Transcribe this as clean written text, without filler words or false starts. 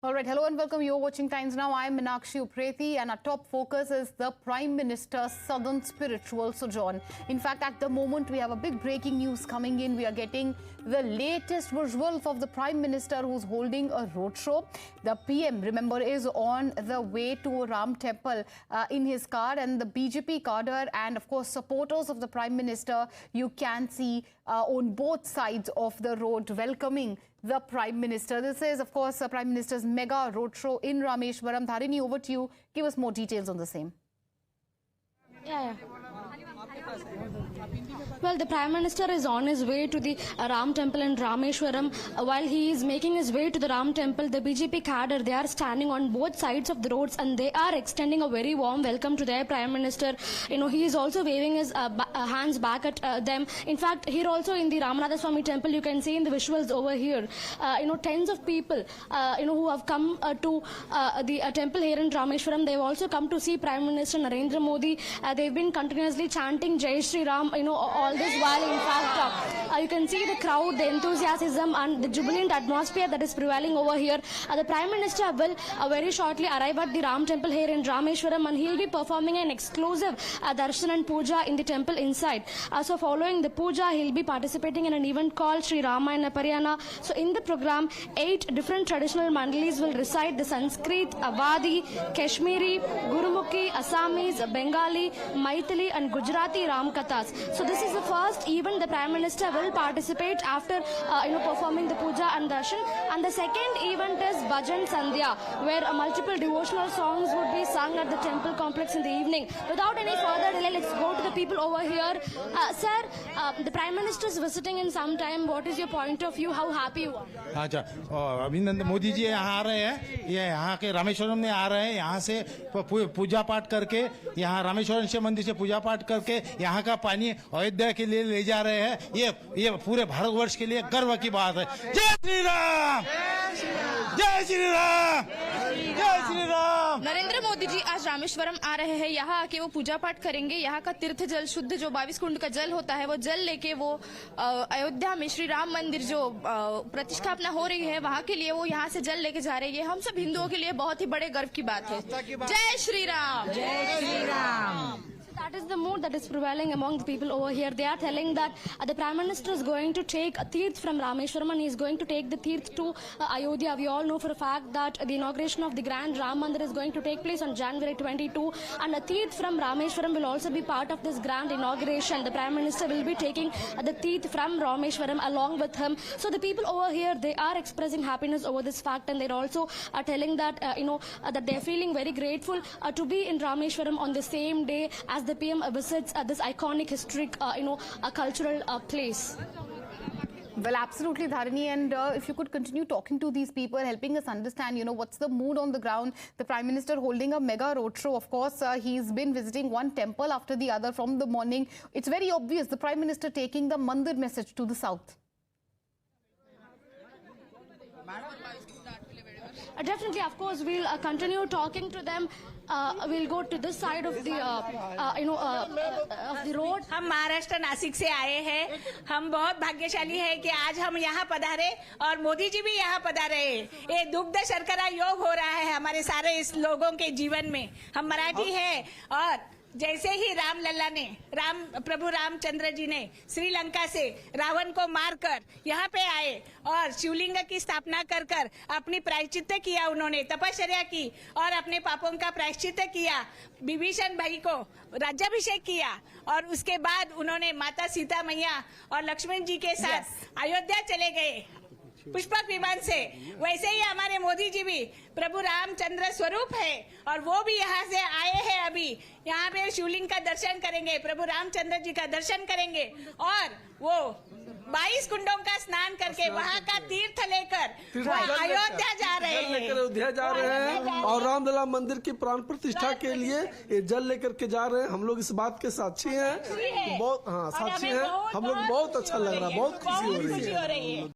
All right, hello and welcome. You're watching Times Now. I'm Meenakshi Upreti and our top focus is the Prime Minister's southern spiritual sojourn. In fact, at the moment, we have a big breaking news coming in. We are getting the latest visual of the Prime Minister who's holding a roadshow. The PM, remember, is on the way to Ram Temple in his car, and the BJP cadre and, of course, supporters of the Prime Minister, you can see on both sides of the road welcoming the Prime Minister. This is, of course, the Prime Minister's mega roadshow in Rameshwaram. Dharini, over to you. Give us more details on the same. Well, the Prime Minister is on his way to the Ram Temple in Rameshwaram. While he is making his way to the Ram Temple, the BJP cadre, they are standing on both sides of the roads and they are extending a very warm welcome to their Prime Minister. You know, he is also waving his hands back at them. In fact, here also in the Ramanatha Swami Temple, you can see in the visuals over here, tens of people, who have come to the temple here in Rameshwaram. They've also come to see Prime Minister Narendra Modi. They've been continuously chanting Jai Shri Ram, all this while. In fact, you can see the crowd, the enthusiasm and the jubilant atmosphere that is prevailing over here. The Prime Minister will very shortly arrive at the Ram Temple here in Rameshwaram, and he'll be performing an exclusive darshan and puja in the temple inside. So following the puja, he'll be participating in an event called Sri Ramayana Pariyana. So in the program, 8 different traditional mandalis will recite the Sanskrit, Awadhi, Kashmiri, Gurumukhi, Assamese, Bengali, Maithili and Gujarati Ram Kathas. So this is the first event the Prime Minister will participate after performing the puja and darshan. And the second event is Bhajan Sandhya, where multiple devotional songs would be sung at the temple complex in the evening. Without any further delay, let's go to the people over here. Sir, the Prime Minister is visiting in some time. What is your point of view? How happy you are? अच्छा, अभिनंदन मोदी जी यहाँ आ रहे हैं, ये यहाँ के रामेश्वरम में आ रहे हैं, यहाँ से पूजा पाठ करके, यहाँ रामेश्वरम शिव मंदिर से पूजा पाठ करके यहाँ का पानी अयोध्या के लिए ले जा रहे हैं। ये पूरे भारतवर्ष के लिए गर्व की बात है। जय श्री राम, जय श्री राम, जय श्री राम। नरेंद्र मोदी जी आज रामेश्वरम आ रहे हैं। यहाँ आके वो पूजा पाठ करेंगे। यहाँ का तीर्थ जल शुद्ध जो 22 कुंड का जल होता है, वो जल लेके वो अयोध्या में श्री राम मंदिर जो प्रतिष्ठापना हो रही है, वहाँ के लिए वो यहाँ से जल लेके जा रहे हैं। हम सब हिंदुओं के लिए बहुत ही बड़े गर्व की बात है। जय श्री राम, जय Shri Ram. That is the mood that is prevailing among the people over here. They are telling that the Prime Minister is going to take a tirth from Rameshwaram and he is going to take the tirth to Ayodhya. We all know for a fact that the inauguration of the Grand Ram Mandir is going to take place on January 22, and a tirth from Rameshwaram will also be part of this grand inauguration. The Prime Minister will be taking the tirth from Rameshwaram along with him. So the people over here, they are expressing happiness over this fact, and they're also telling that that they're feeling very grateful to be in Rameshwaram on the same day as the PM visits this iconic historic, a cultural place. Well, absolutely, Dharini. And if you could continue talking to these people, helping us understand, what's the mood on the ground. The Prime Minister holding a mega roadshow. Of course, he's been visiting one temple after the other from the morning. It's very obvious, the Prime Minister taking the Mandir message to the south. Definitely, of course, we'll continue talking to them. We'll go to this side of the, of the road. हम महाराष्ट्र नासिक से आए हैं। हम बहुत भाग्यशाली है कि आज हम यहाँ पधारे और मोदी जी भी यहाँ पधारे। ये दुग्ध शर्करा योग हो रहा है हमारे सारे इस लोगों के जीवन में। हम मराठी हैं और जैसे ही राम लल्ला ने प्रभु रामचंद्र जी ने श्रीलंका से रावण को मारकर यहाँ पे आए और शिवलिंग की स्थापना कर अपनी प्रायश्चित किया, उन्होंने तपश्चर्या की और अपने पापों का प्रायश्चित किया। विभीषण भाई को राज्याभिषेक किया और उसके बाद उन्होंने माता सीता मैया और लक्ष्मण जी के साथ अयोध्या चले गए पुष्पक विमान से। वैसे ही हमारे मोदी जी भी प्रभु रामचंद्र स्वरूप है और वो भी यहाँ से आए हैं। अभी यहाँ पे शिवलिंग का दर्शन करेंगे, प्रभु रामचंद्र जी का दर्शन करेंगे और वो 22 कुंडों का स्नान करके वहाँ का तीर्थ लेकर अयोध्या जा रहे हैं। अयोध्या जा रहे हैं और रामलला मंदिर की प्राण प्रतिष्ठा के लिए ये जल लेकर के जा रहे हैं। हम लोग इस बात के साक्षी हैं, बहुत साक्षी हैं। हम लोग बहुत अच्छा लग रहा है, बहुत खुशी हो रही है।